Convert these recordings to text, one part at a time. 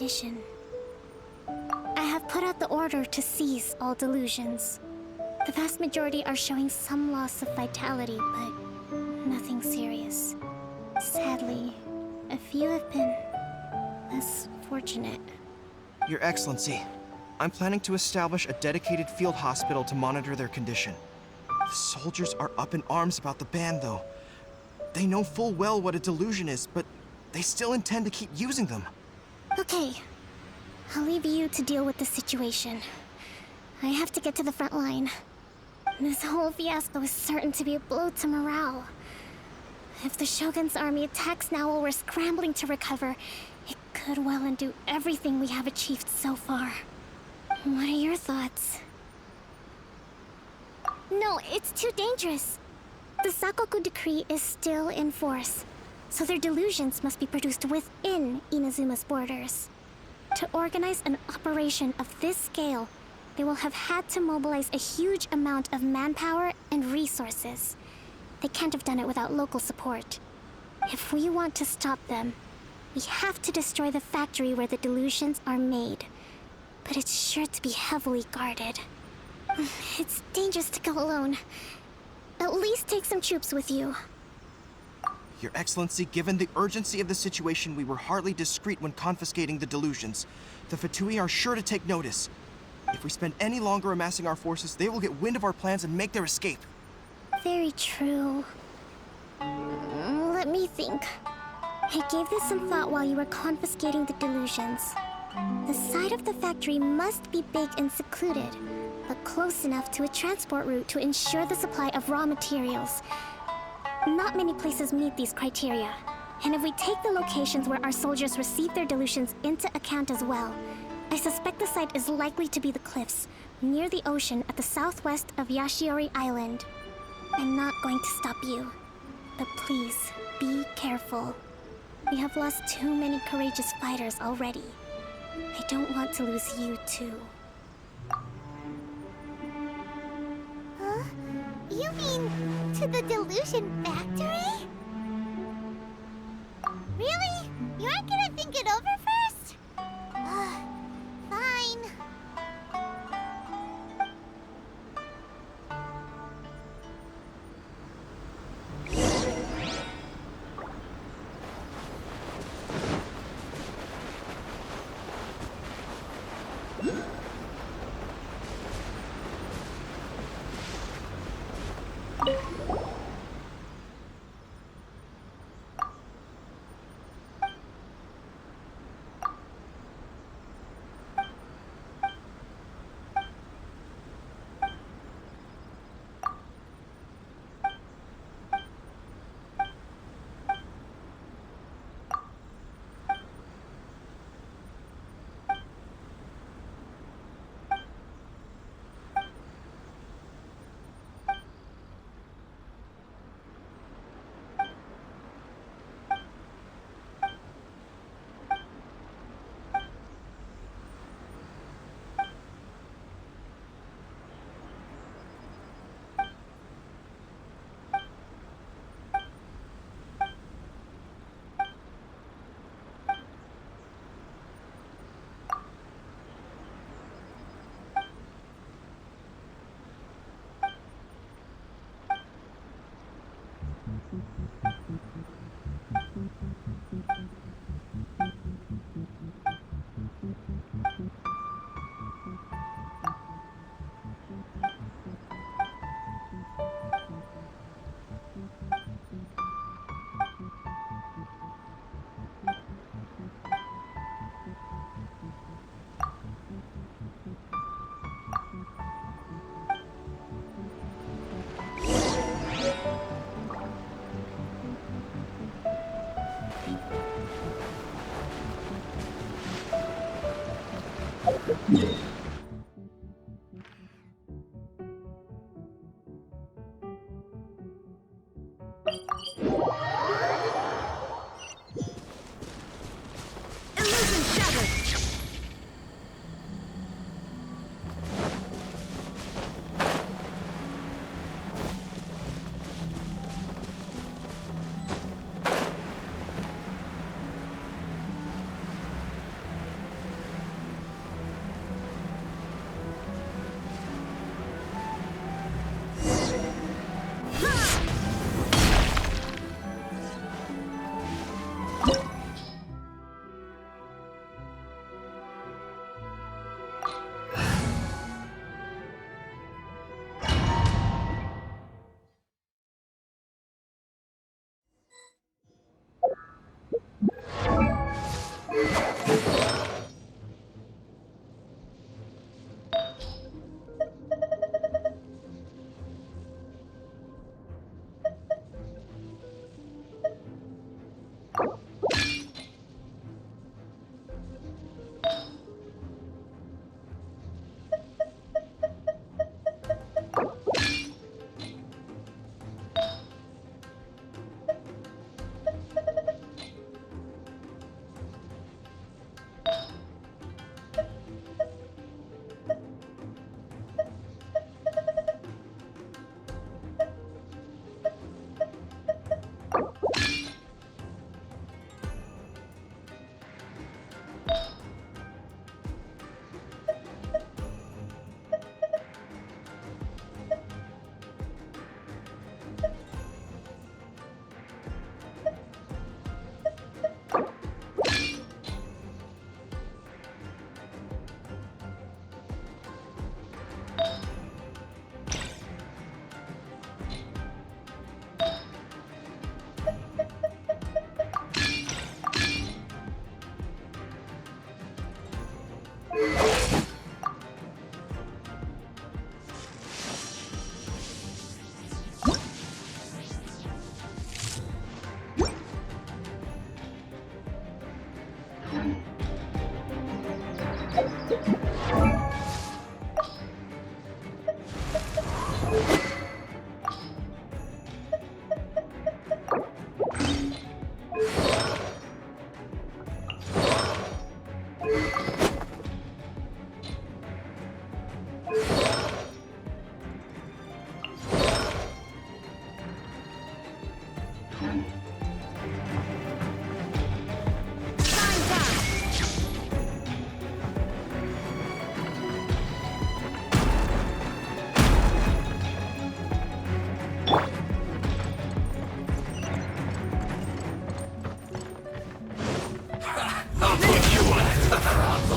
condition. I have put out the order to seize all delusions. The vast majority are showing some loss of vitality, but nothing serious. Sadly, a few have been less fortunate. Your Excellency, I'm planning to establish a dedicated field hospital to monitor their condition. The soldiers are up in arms about the ban, though. They know full well what a delusion is, but they still intend to keep using them. Okay. I'll leave you to deal with the situation. I have to get to the front line. This whole fiasco is certain to be a blow to morale. If the Shogun's army attacks now while we're scrambling to recover, it could well undo everything we have achieved so far. What are your thoughts? No, it's too dangerous. The Sakoku decree is still in force, so their delusions must be produced within Inazuma's borders. To organize an operation of this scale, they will have had to mobilize a huge amount of manpower and resources. They can't have done it without local support. If we want to stop them, we have to destroy the factory where the delusions are made. But it's sure to be heavily guarded. It's dangerous to go alone. At least take some troops with you. Your Excellency, given the urgency of the situation, we were hardly discreet when confiscating the delusions. The Fatui are sure to take notice. If we spend any longer amassing our forces, they will get wind of our plans and make their escape. Very true. Let me think. I gave this some thought while you were confiscating the delusions. The side of the factory must be big and secluded, but close enough to a transport route to ensure the supply of raw materials. Not many places meet these criteria, and if we take the locations where our soldiers receive their delusions into account as well, I suspect the site is likely to be the cliffs, near the ocean at the southwest of Yashiori Island. I'm not going to stop you, but please, be careful. We have lost too many courageous fighters already. I don't want to lose you too. Huh? You mean to the delusion factory? Really? You aren't gonna think it over first? Fine.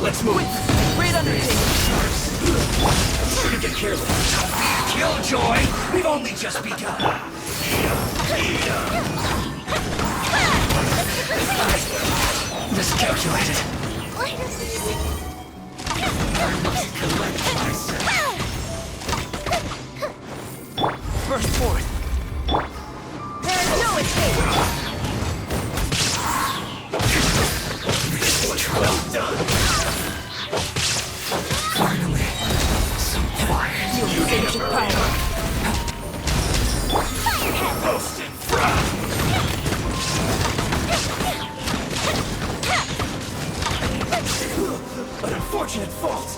Let's move. Great undertaking. Shouldn't get careless. Killjoy, we've only just begun. Miscalculated. I must collect myself. Burst forth. There's no escape. Well done. Finally, some fire. You'll use ancient power. Roasted frog. An unfortunate fault.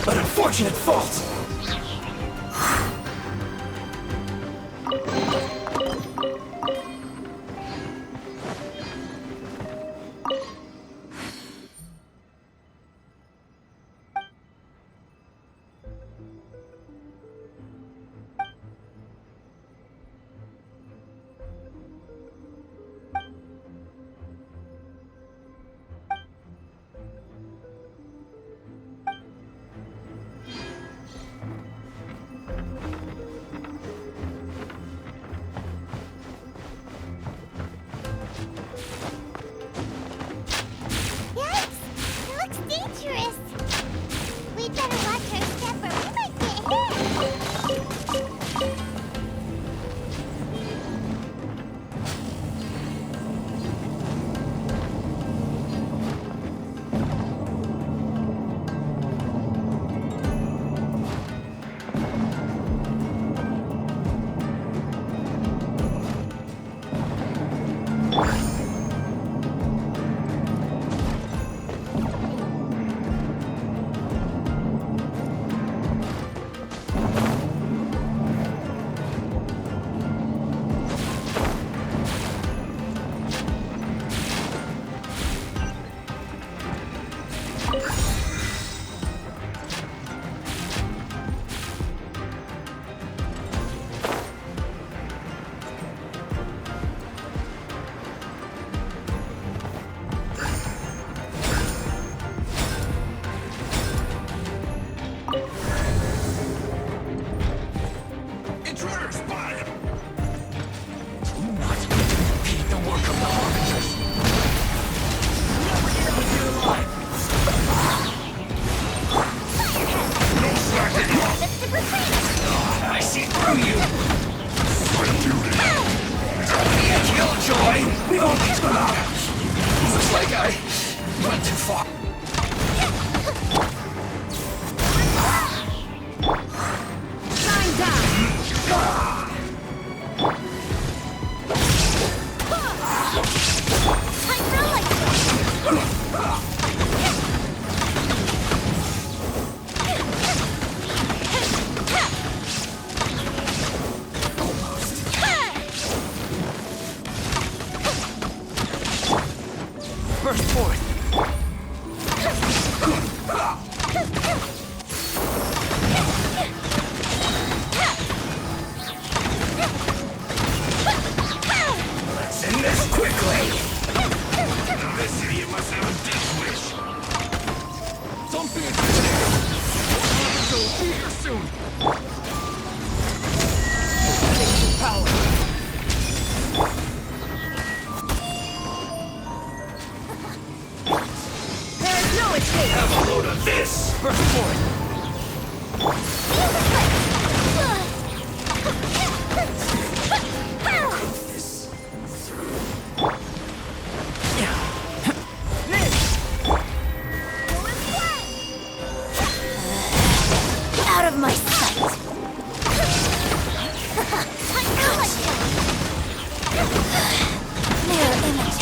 An unfortunate fault! Yikes! It looks dangerous. We'd better watch our step or we might get hit. Intruder spotted! Do not impede the work of the Harbingers! Never get out of here alive! I see through you! Killjoy! We've only come out! Looks like I went too far. Shine down! Burst forth! Let's end this quickly! This idiot must have a death wish! Don't be intimidated! Harbingers will be here soon! Power! There's no escape! Have a load of this! Burst forth! Out of my sight! Mirror image.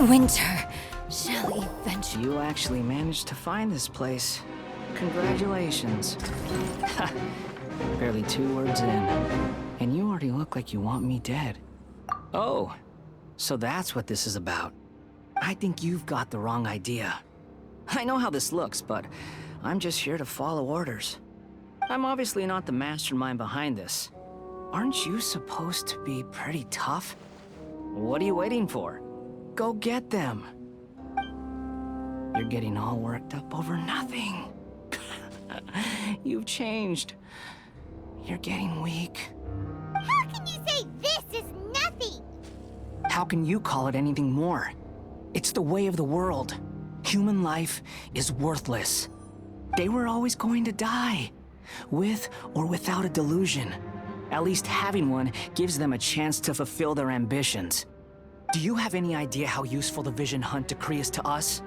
Winter shall eventually. You actually managed to find this place. Congratulations. Barely 2 words in, and you already look like you want me dead. Oh, so that's what this is about. I think you've got the wrong idea. I know how this looks, but I'm just here to follow orders. I'm obviously not the mastermind behind this. Aren't you supposed to be pretty tough? What are you waiting for? Go get them. You're getting all worked up over nothing. You've changed. You're getting weak. How can you say this is nothing? How can you call it anything more? It's the way of the world. Human life is worthless. They were always going to die, with or without a delusion. At least having one gives them a chance to fulfill their ambitions. Do you have any idea how useful the Vision Hunt decree is to us?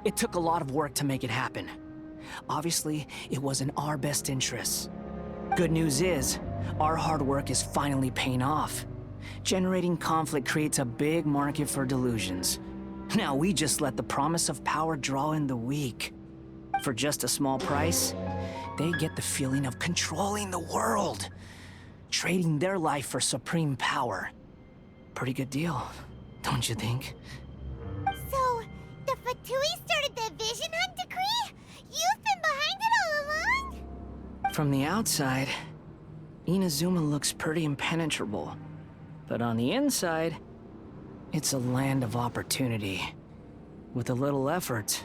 It took a lot of work to make it happen. Obviously, it was in our best interests. Good news is, our hard work is finally paying off. Generating conflict creates a big market for delusions. Now we just let the promise of power draw in the weak. For just a small price, they get the feeling of controlling the world, trading their life for supreme power. Pretty good deal, don't you think? So, the Pt2 started the Vision Hunt decree? You've been behind it all along? From the outside, Inazuma looks pretty impenetrable. But on the inside, it's a land of opportunity. With a little effort,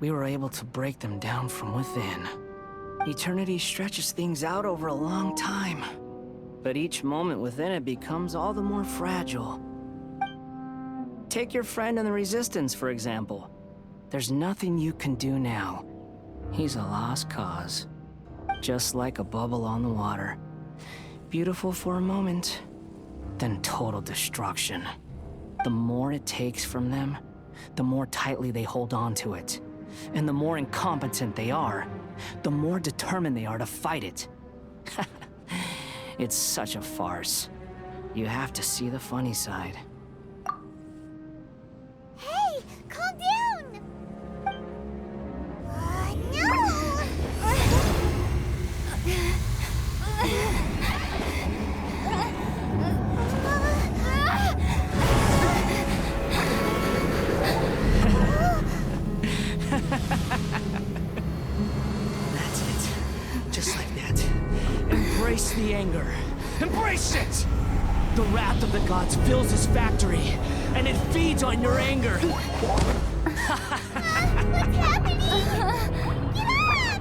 we were able to break them down from within. Eternity stretches things out over a long time, but each moment within it becomes all the more fragile. Take your friend in the Resistance, for example. There's nothing you can do now. He's a lost cause. Just like a bubble on the water. Beautiful for a moment, then total destruction. The more it takes from them, the more tightly they hold on to it. And the more incompetent they are, the more determined they are to fight it. It's such a farce. You have to see the funny side. Hey, calm down! No! That's it. Just like that. Embrace the anger. Embrace it! The wrath of the gods fills his factory, and it feeds on your anger. What's happening? Get up!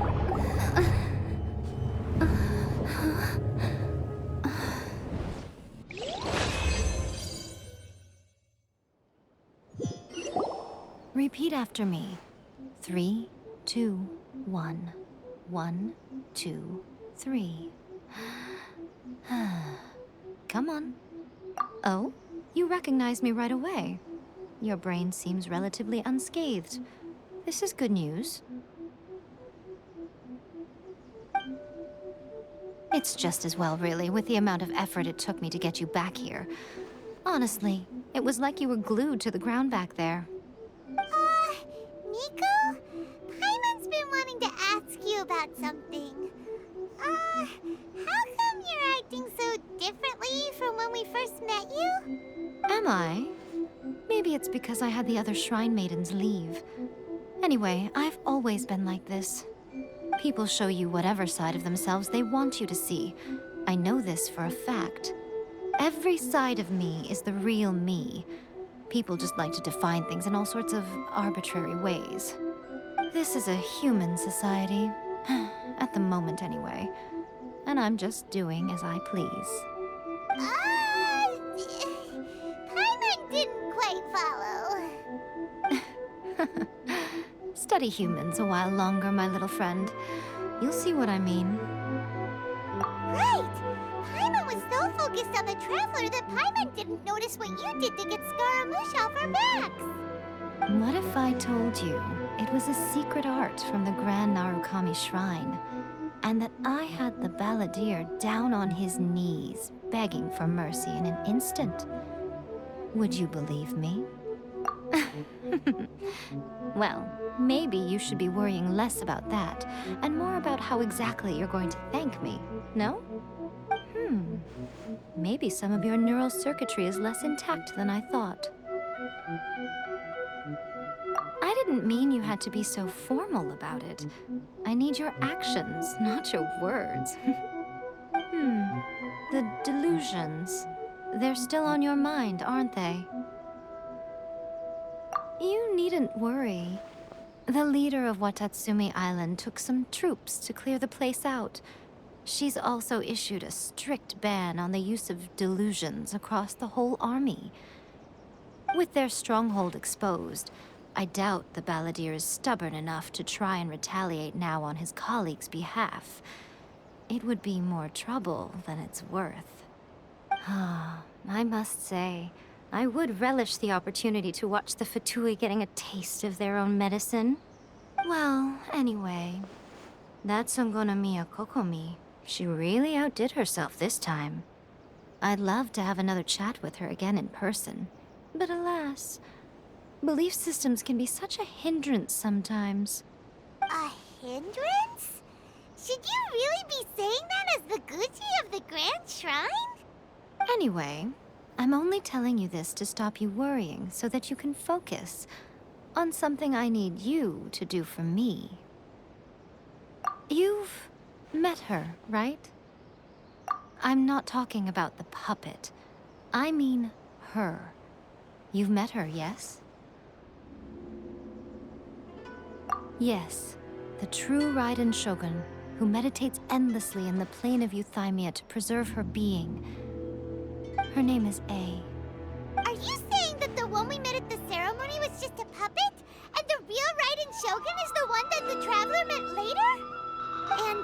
Repeat after me. 3, 2, 1. 1, 2, 3. Come on. Oh, you recognize me right away. Your brain seems relatively unscathed. This is good news. It's just as well, really, with the amount of effort it took me to get you back here. Honestly, it was like you were glued to the ground back there. Nico? Paimon's been wanting to ask you about something. How come you're acting so differently from when we first met you? Am I? Maybe it's because I had the other Shrine Maidens leave. Anyway, I've always been like this. People show you whatever side of themselves they want you to see. I know this for a fact. Every side of me is the real me. People just like to define things in all sorts of arbitrary ways. This is a human society. At the moment, anyway. And I'm just doing as I please. Paimon didn't quite follow. Study humans a while longer, my little friend. You'll see what I mean. Right! Paimon was so focused on the Traveler that Paimon didn't notice what you did to get Scaramouche off our backs. What if I told you it was a secret art from the Grand Narukami Shrine, and that I had the balladeer down on his knees, begging for mercy in an instant? Would you believe me? Well, maybe you should be worrying less about that, and more about how exactly you're going to thank me, no? Maybe some of your neural circuitry is less intact than I thought. I didn't mean you had to be so formal about it. I need your actions, not your words. The delusions. They're still on your mind, aren't they? You needn't worry. The leader of Watatsumi Island took some troops to clear the place out. She's also issued a strict ban on the use of delusions across the whole army. With their stronghold exposed, I doubt the balladeer is stubborn enough to try and retaliate now on his colleague's behalf. It would be more trouble than it's worth. I must say, I would relish the opportunity to watch the Fatui getting a taste of their own medicine. Well, anyway, that's Ongonomiya Kokomi. She really outdid herself this time. I'd love to have another chat with her again in person. But alas, belief systems can be such a hindrance sometimes. A hindrance? Should you really be saying that as the Gucci of the Grand Shrine? Anyway, I'm only telling you this to stop you worrying so that you can focus on something I need you to do for me. You've met her, right? I'm not talking about the puppet. I mean her. You've met her, yes? Yes, the true Raiden Shogun, who meditates endlessly in the plane of Euthymia to preserve her being. Her name is A. Are you saying that the one we met at the ceremony was just a puppet? And the real Raiden Shogun is the one that the Traveler met later? And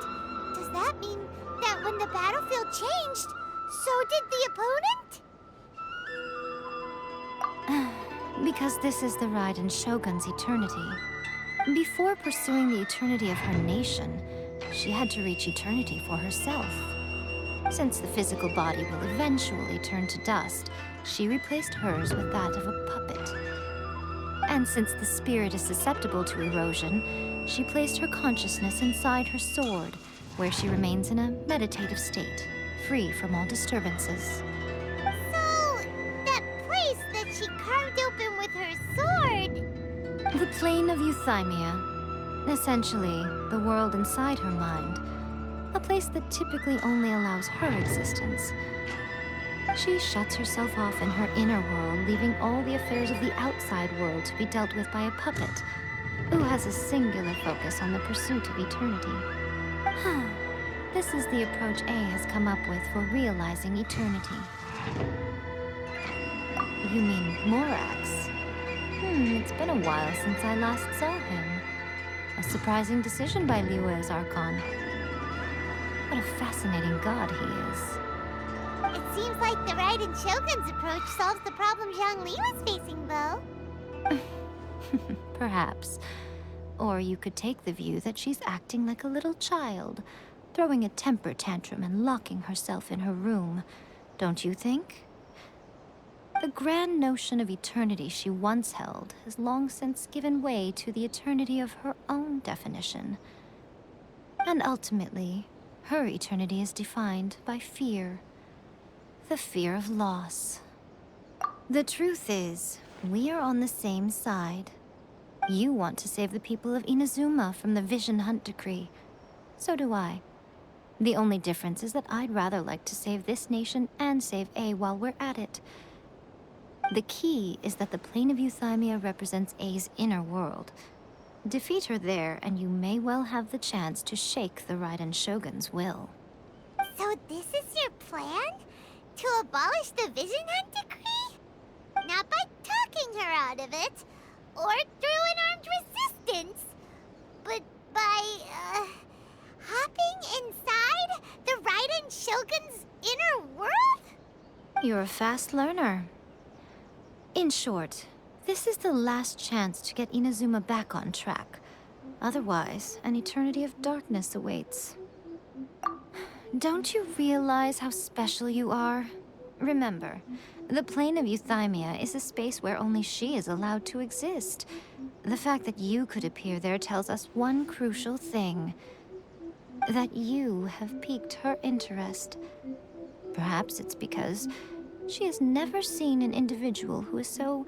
does that mean that when the battlefield changed, so did the opponent? Because this is the Raiden Shogun's eternity. Before pursuing the eternity of her nation, she had to reach eternity for herself. Since the physical body will eventually turn to dust, she replaced hers with that of a puppet. And since the spirit is susceptible to erosion, she placed her consciousness inside her sword, where she remains in a meditative state, free from all disturbances. So, that place that she carved open with her sword... The plane of Euthymia, essentially the world inside her mind, a place that typically only allows her existence. She shuts herself off in her inner world, leaving all the affairs of the outside world to be dealt with by a puppet, who has a singular focus on the pursuit of eternity. This is the approach A has come up with for realizing eternity. You mean Morax? It's been a while since I last saw him. A surprising decision by Liyue's Archon. What a fascinating god he is. It seems like the Raiden Shogun's approach solves the problem Zhongli was facing, though. Perhaps. Or you could take the view that she's acting like a little child, throwing a temper tantrum and locking herself in her room. Don't you think? The grand notion of eternity she once held has long since given way to the eternity of her own definition. And ultimately, her eternity is defined by fear. The fear of loss. The truth is, we are on the same side. You want to save the people of Inazuma from the Vision Hunt decree. So do I. The only difference is that I'd rather like to save this nation and save A while we're at it. The key is that the plane of Euthymia represents A's inner world. Defeat her there, and you may well have the chance to shake the Raiden Shogun's will. So this is your plan? To abolish the Vision Hunt decree? Not by talking her out of it, or through an armed resistance, but by, hopping inside the Raiden Shogun's inner world? You're a fast learner. In short, this is the last chance to get Inazuma back on track. Otherwise, an eternity of darkness awaits. Don't you realize how special you are? Remember, the plane of Euthymia is a space where only she is allowed to exist. The fact that you could appear there tells us one crucial thing. That you have piqued her interest. Perhaps it's because she has never seen an individual who is so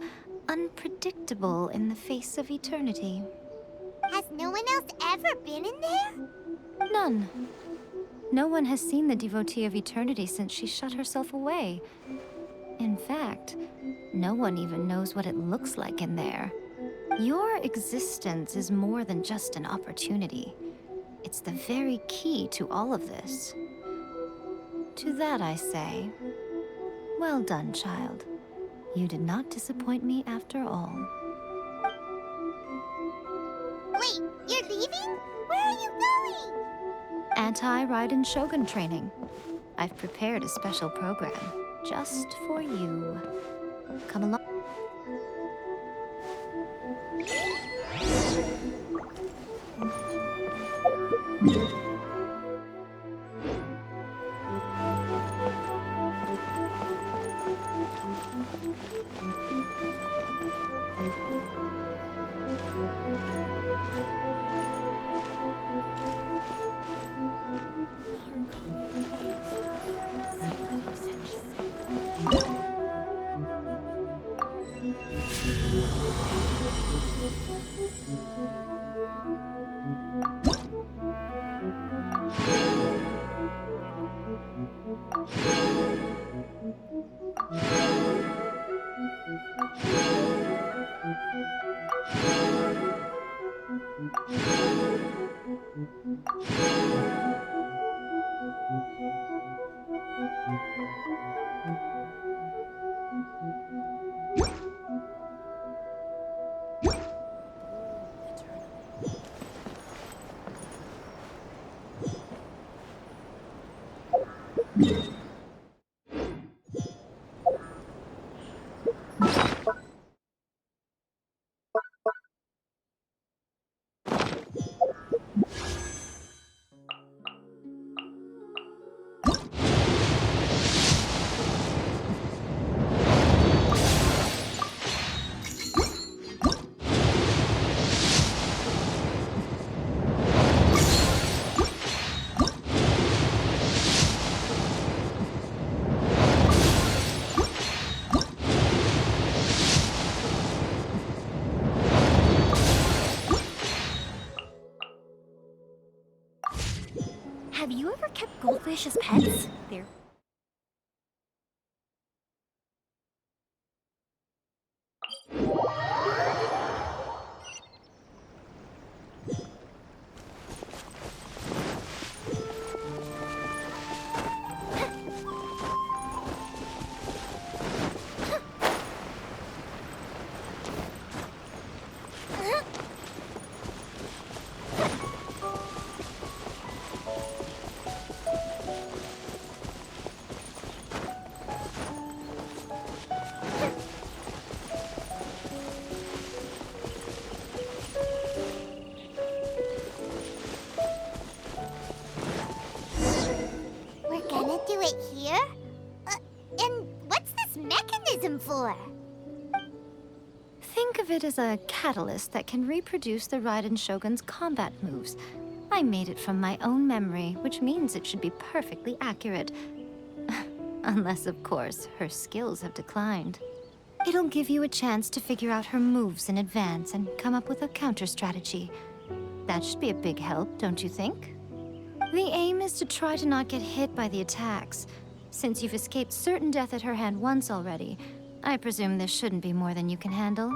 unpredictable in the face of eternity. Has no one else ever been in there? None. No one has seen the devotee of eternity since she shut herself away. In fact, no one even knows what it looks like in there. Your existence is more than just an opportunity. It's the very key to all of this. To that I say, well done, child. You did not disappoint me after all. Wait, you're leaving? Where are you going? Anti-Raiden Shogun training. I've prepared a special program just for you. Come along. Have you ever kept goldfish as pets? They're We're gonna do it here? And what's this mechanism for? Think of it as a catalyst that can reproduce the Raiden Shogun's combat moves. I made it from my own memory, which means it should be perfectly accurate. Unless, of course, her skills have declined. It'll give you a chance to figure out her moves in advance and come up with a counter strategy. That should be a big help, don't you think? The aim is to try to not get hit by the attacks. Since you've escaped certain death at her hand once already, I presume this shouldn't be more than you can handle.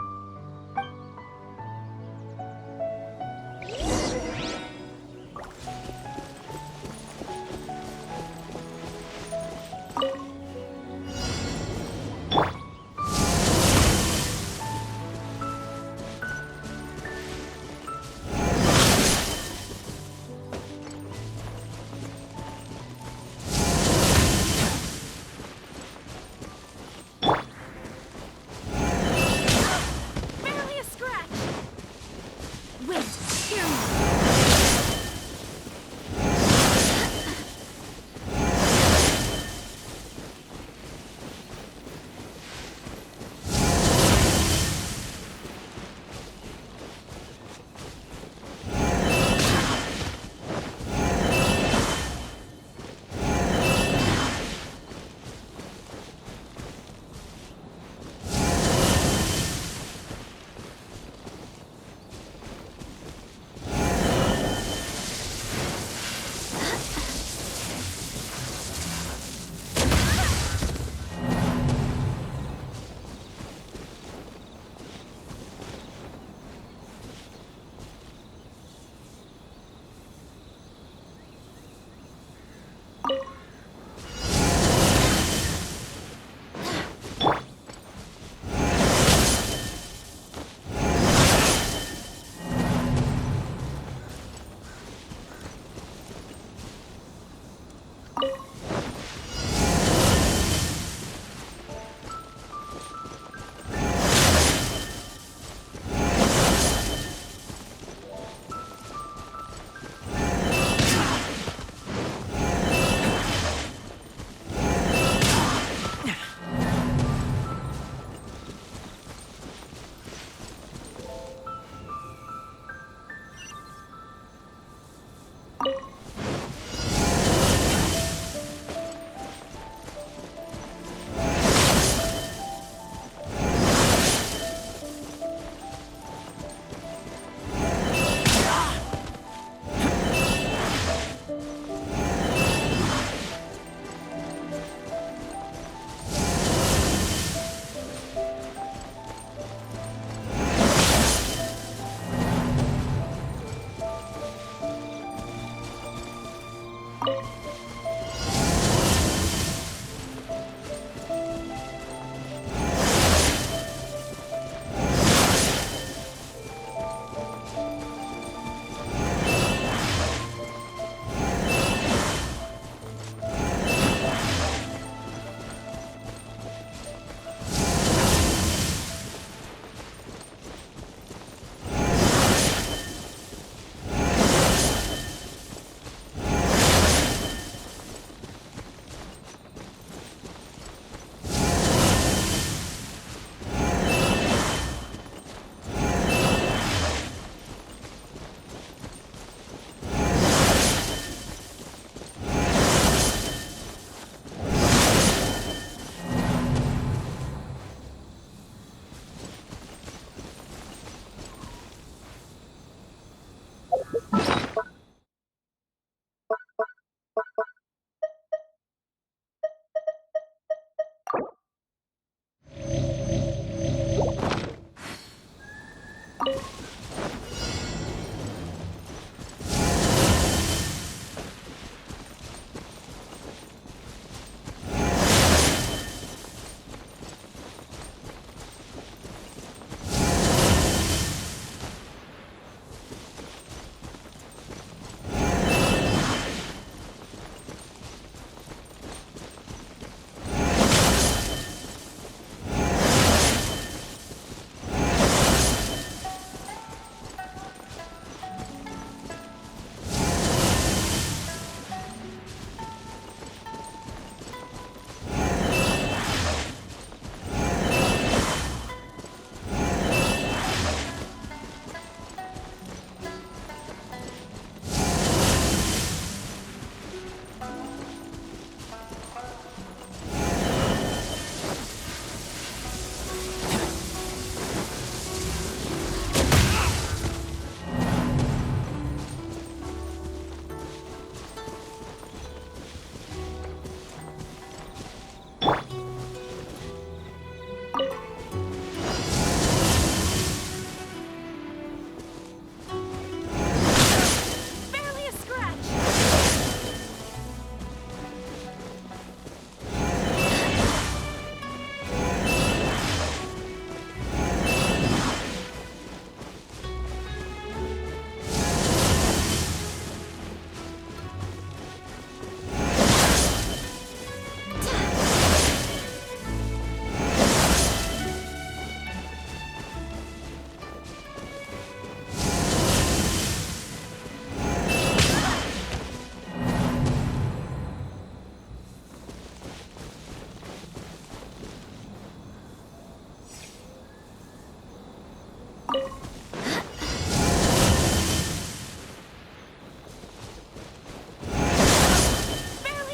Barely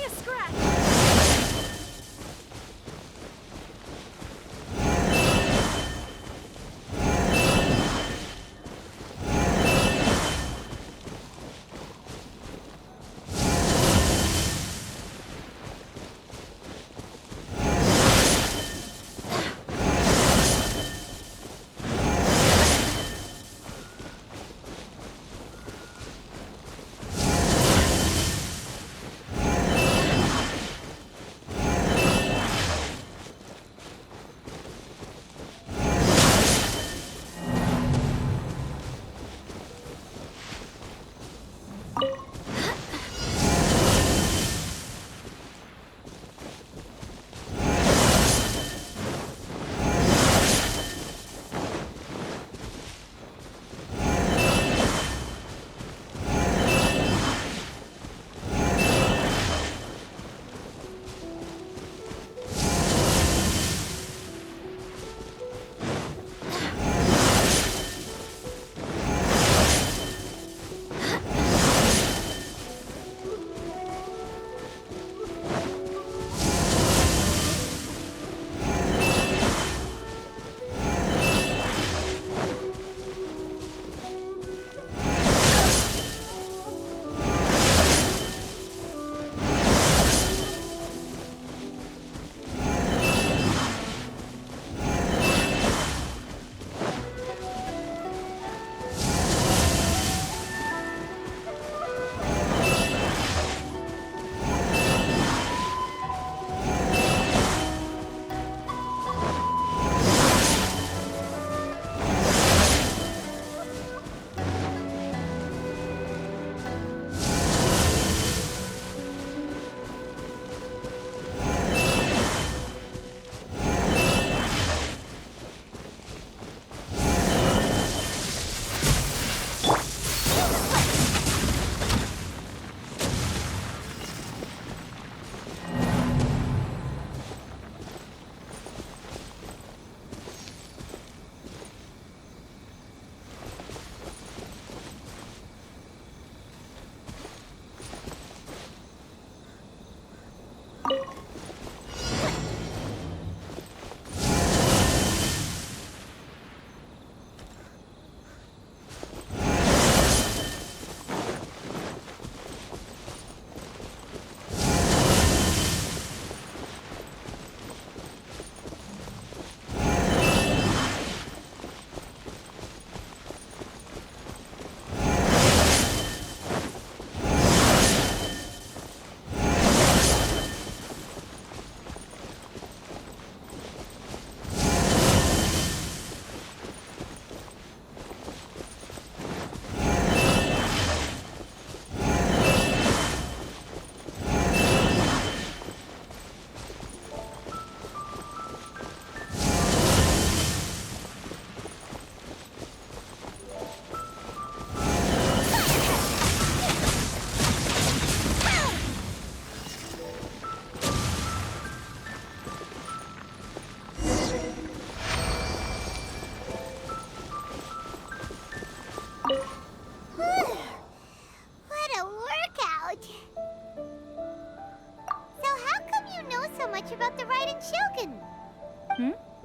a scratch!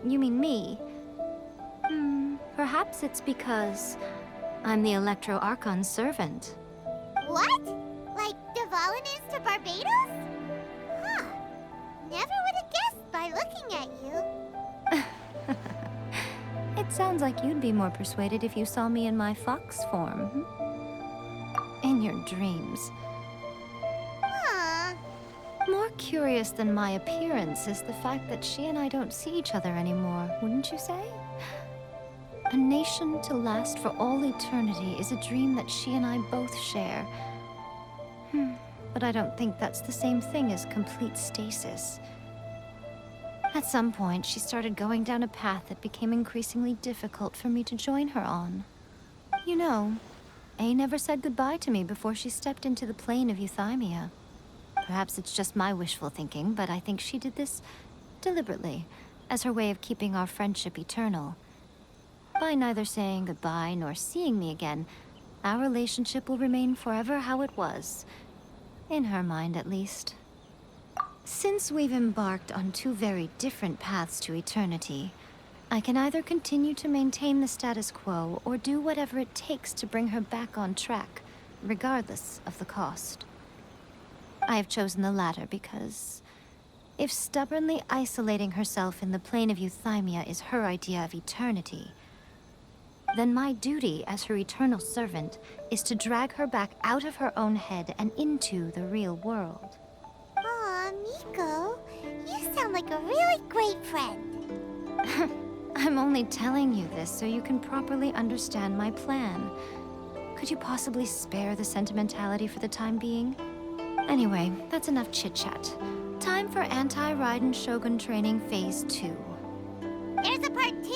You mean me? Perhaps it's because I'm the Electro Archon's servant. What? Like Devalin is to Barbados? Huh. Never would have guessed by looking at you. It sounds like you'd be more persuaded if you saw me in my fox form. In your dreams. Huh. More curious than my appearance is the fact that she and I don't see each other anymore, wouldn't you say? A nation to last for all eternity is a dream that she and I both share. But I don't think that's the same thing as complete stasis. At some point, she started going down a path that became increasingly difficult for me to join her on. You know, A never said goodbye to me before she stepped into the plane of Euthymia. Perhaps it's just my wishful thinking, but I think she did this deliberately, as her way of keeping our friendship eternal. by neither saying goodbye nor seeing me again, our relationship will remain forever how it was. In her mind, at least. Since we've embarked on two very different paths to eternity, I can either continue to maintain the status quo or do whatever it takes to bring her back on track, regardless of the cost. I have chosen the latter because if stubbornly isolating herself in the plane of euthymia is her idea of eternity, then my duty as her eternal servant is to drag her back out of her own head and into the real world. Aw, Miko, you sound like a really great friend. I'm only telling you this so you can properly understand my plan. Could you possibly spare the sentimentality for the time being? Anyway, that's enough chit-chat. Time for Anti-Raiden Shogun Training Phase 2. There's a part 2?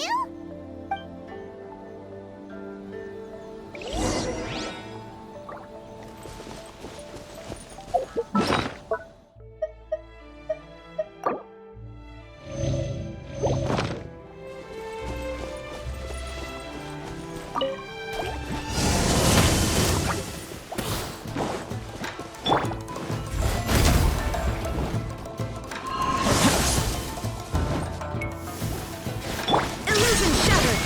Illusion shattered!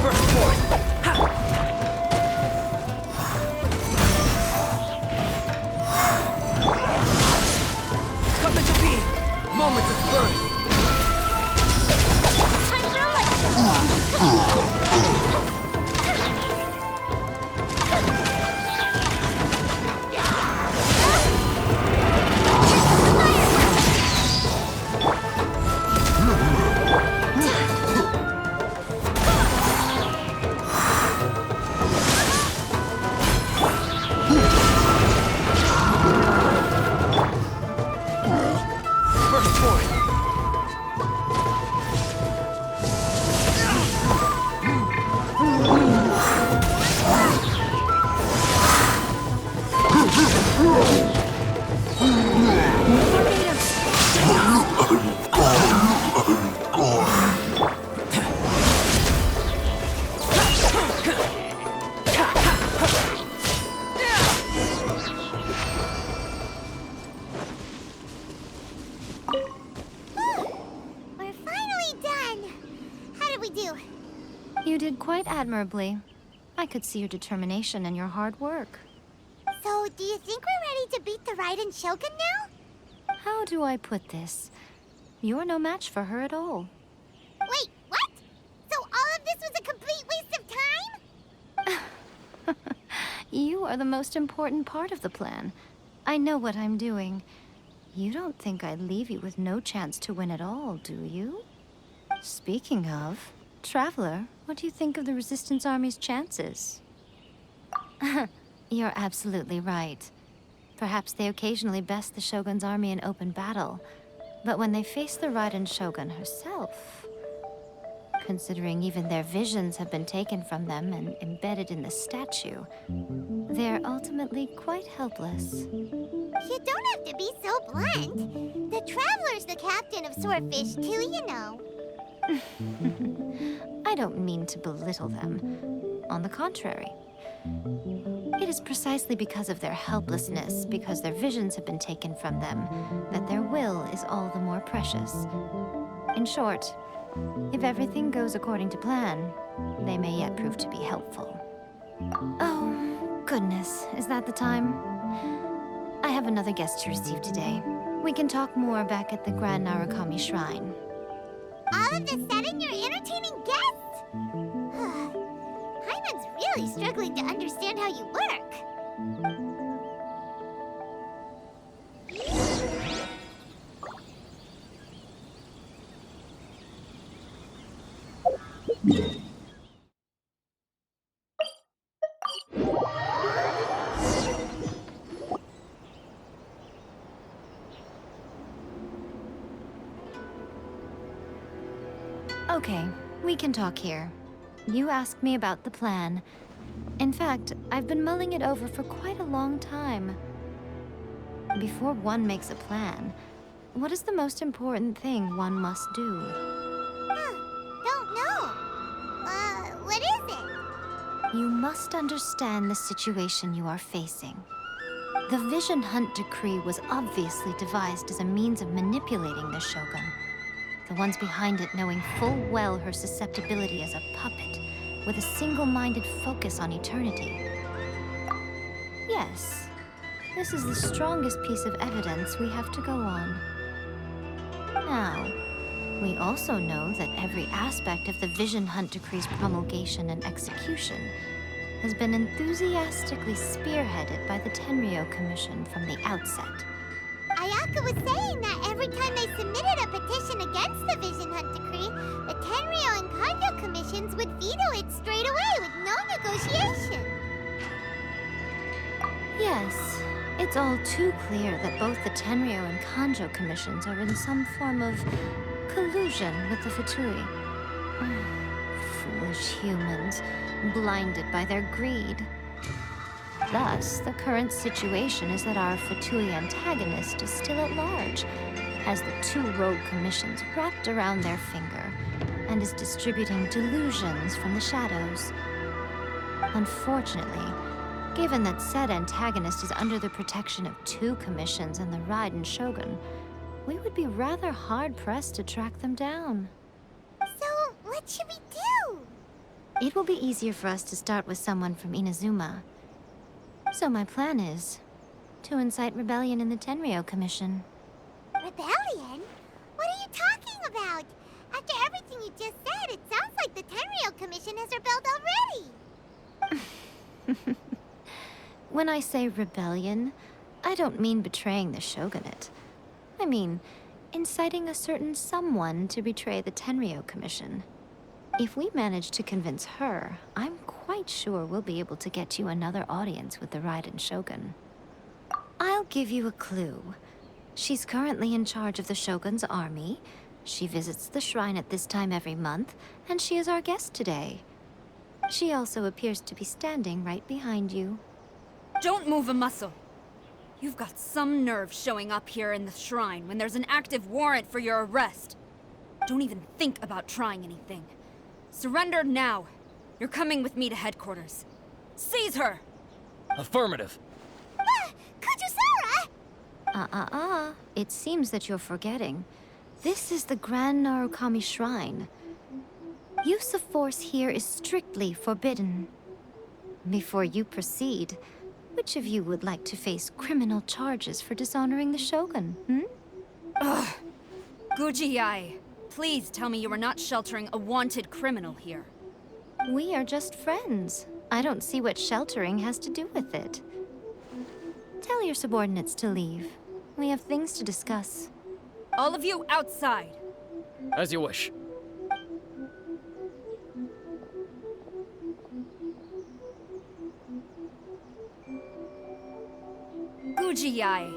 Burst forth! Come into being! Moments of birth! Burst forth! We're finally done. How did we do? You did quite admirably. I could see your determination and your hard work. So, do you think we're ready to beat the Raiden Shogun now? How do I put this? You're no match for her at all. Wait, what? So all of this was a complete waste of time? You are the most important part of the plan. I know what I'm doing. You don't think I'd leave you with no chance to win at all, do you? Speaking of, Traveler, what do you think of the Resistance Army's chances? You're absolutely right. Perhaps they occasionally best the Shogun's army in open battle, but when they face the Raiden Shogun herself, considering even their visions have been taken from them and embedded in the statue, they're ultimately quite helpless. You don't have to be so blunt. The Traveler's the captain of Swordfish too, you know. I don't mean to belittle them. On the contrary. It is precisely because of their helplessness, because their visions have been taken from them, that their will is all the more precious. In short, if everything goes according to plan, they may yet prove to be helpful. Oh, goodness, is that the time? I have another guest to receive today. We can talk more back at the Grand Narukami Shrine. All of a sudden, you're entertaining guests? Hyman's really struggling to understand how you work. Okay, we can talk here. You asked me about the plan. In fact, I've been mulling it over for quite a long time. Before one makes a plan, what is the most important thing one must do? Don't know. What is it? You must understand the situation you are facing. The Vision Hunt Decree was obviously devised as a means of manipulating the Shogun. The ones behind it knowing full well her susceptibility as a puppet, with a single-minded focus on eternity. Yes, this is the strongest piece of evidence we have to go on. Now, we also know that every aspect of the Vision Hunt Decree's promulgation and execution has been enthusiastically spearheaded by the Tenryou Commission from the outset. Ayaka was saying that every time they submitted a petition against the Vision Hunt Decree, the Tenryou and Kanjo commissions would veto it straight away with no negotiation. Yes, it's all too clear that both the Tenryou and Kanjo commissions are in some form of collusion with the Fatui. Foolish humans, blinded by their greed. Thus, the current situation is that our Fatui antagonist is still at large, has the two rogue commissions wrapped around their finger, and is distributing delusions from the shadows. Unfortunately, given that said antagonist is under the protection of two commissions and the Raiden Shogun, we would be rather hard-pressed to track them down. So, what should we do? It will be easier for us to start with someone from Inazuma. So my plan is to incite rebellion in the Tenryou Commission. Rebellion? What are you talking about? After everything you just said, it sounds like the Tenryou Commission has rebelled already. When I say rebellion, I don't mean betraying the shogunate. I mean inciting a certain someone to betray the Tenryou Commission. If we manage to convince her, I'm quite sure we'll be able to get you another audience with the Raiden Shogun. I'll give you a clue. She's currently in charge of the Shogun's army. She visits the shrine at this time every month, and she is our guest today. She also appears to be standing right behind you. Don't move a muscle. You've got some nerve showing up here in the shrine when there's an active warrant for your arrest. Don't even think about trying anything. Surrender now. You're coming with me to headquarters. Seize her! Affirmative. Kujusara! It seems that you're forgetting. This is the Grand Narukami Shrine. Use of force here is strictly forbidden. Before you proceed, which of you would like to face criminal charges for dishonoring the Shogun, Ugh. Guji-ai, please tell me you are not sheltering a wanted criminal here. We are just friends. I don't see what sheltering has to do with it. Tell your subordinates to leave. We have things to discuss. All of you outside. As you wish. Guji-ai,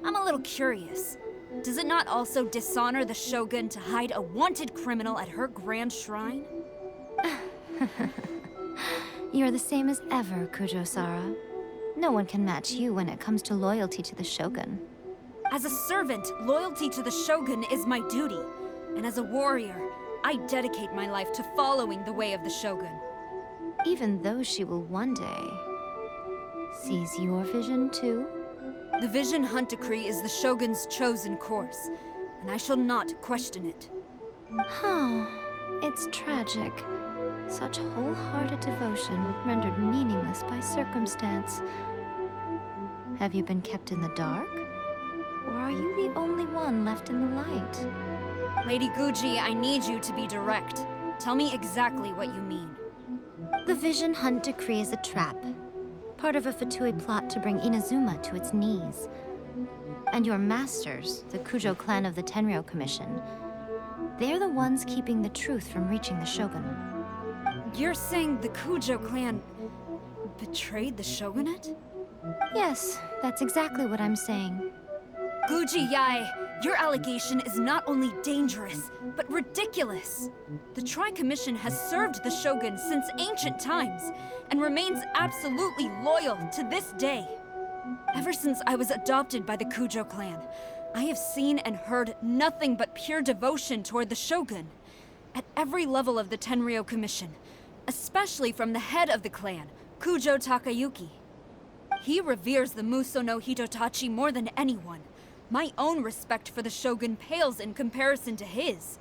I'm a little curious. Does it not also dishonor the Shogun to hide a wanted criminal at her grand shrine? You're the same as ever, Kujo-sara. No one can match you when it comes to loyalty to the Shogun. As a servant, loyalty to the Shogun is my duty. And as a warrior, I dedicate my life to following the way of the Shogun. Even though she will one day seize your vision too? The Vision Hunt Decree is the Shogun's chosen course, and I shall not question it. Oh, it's tragic. Such wholehearted devotion rendered meaningless by circumstance. Have you been kept in the dark? Or are you the only one left in the light? Lady Guji, I need you to be direct. Tell me exactly what you mean. The Vision Hunt Decree is a trap. Part of a Fatui plot to bring Inazuma to its knees. And your masters, the Kujo clan of the Tenryou Commission, they're the ones keeping the truth from reaching the Shogun. You're saying the Kujo clan betrayed the Shogunate? Yes, that's exactly what I'm saying. Guji-ai, Your allegation is not only dangerous, but ridiculous. The Tri-Commission has served the Shogun since ancient times, and remains absolutely loyal to this day. Ever since I was adopted by the Kujo clan, I have seen and heard nothing but pure devotion toward the Shogun. At every level of the Tenryou Commission, especially from the head of the clan, Kujo Takayuki. He reveres the Muso no Hitotachi more than anyone. My own respect for the Shogun pales in comparison to his.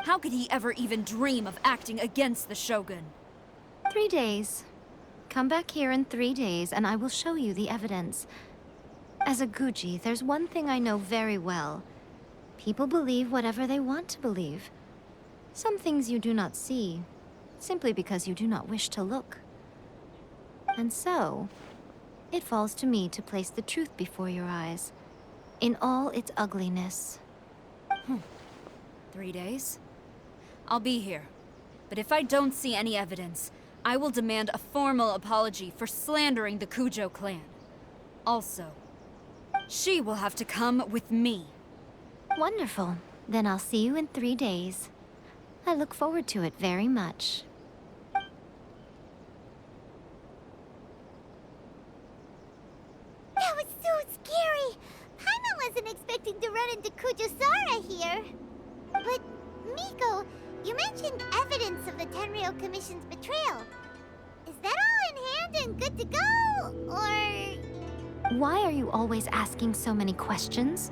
How could he ever even dream of acting against the Shogun? 3 days. Come back here in 3 days and I will show you the evidence. As a Guji, there's one thing I know very well. People believe whatever they want to believe. Some things you do not see, simply because you do not wish to look. And so, it falls to me to place the truth before your eyes, in all its ugliness. 3 days? I'll be here. But if I don't see any evidence, I will demand a formal apology for slandering the Kujo clan. Also, she will have to come with me. Wonderful. Then I'll see you in 3 days. I look forward to it very much. That was so scary! Paimon wasn't expecting to run into Kujosara here. But, Miko, you mentioned evidence of the Tenryou Commission's betrayal. Is that all in hand and good to go, or...? Why are you always asking so many questions?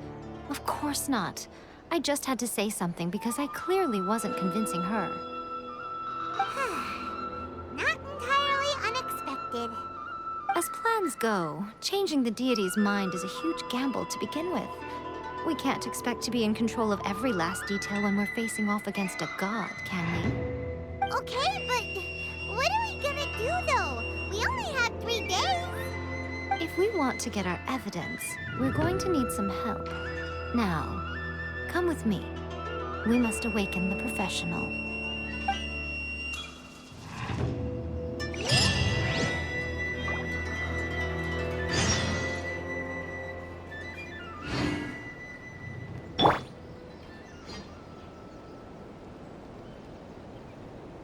Of course not. I just had to say something because I clearly wasn't convincing her. Not entirely unexpected. As plans go, changing the deity's mind is a huge gamble to begin with. We can't expect to be in control of every last detail when we're facing off against a god, can we? Okay, but what are we gonna do, though? We only have 3 days. If we want to get our evidence, we're going to need some help. Now, come with me. We must awaken the professional.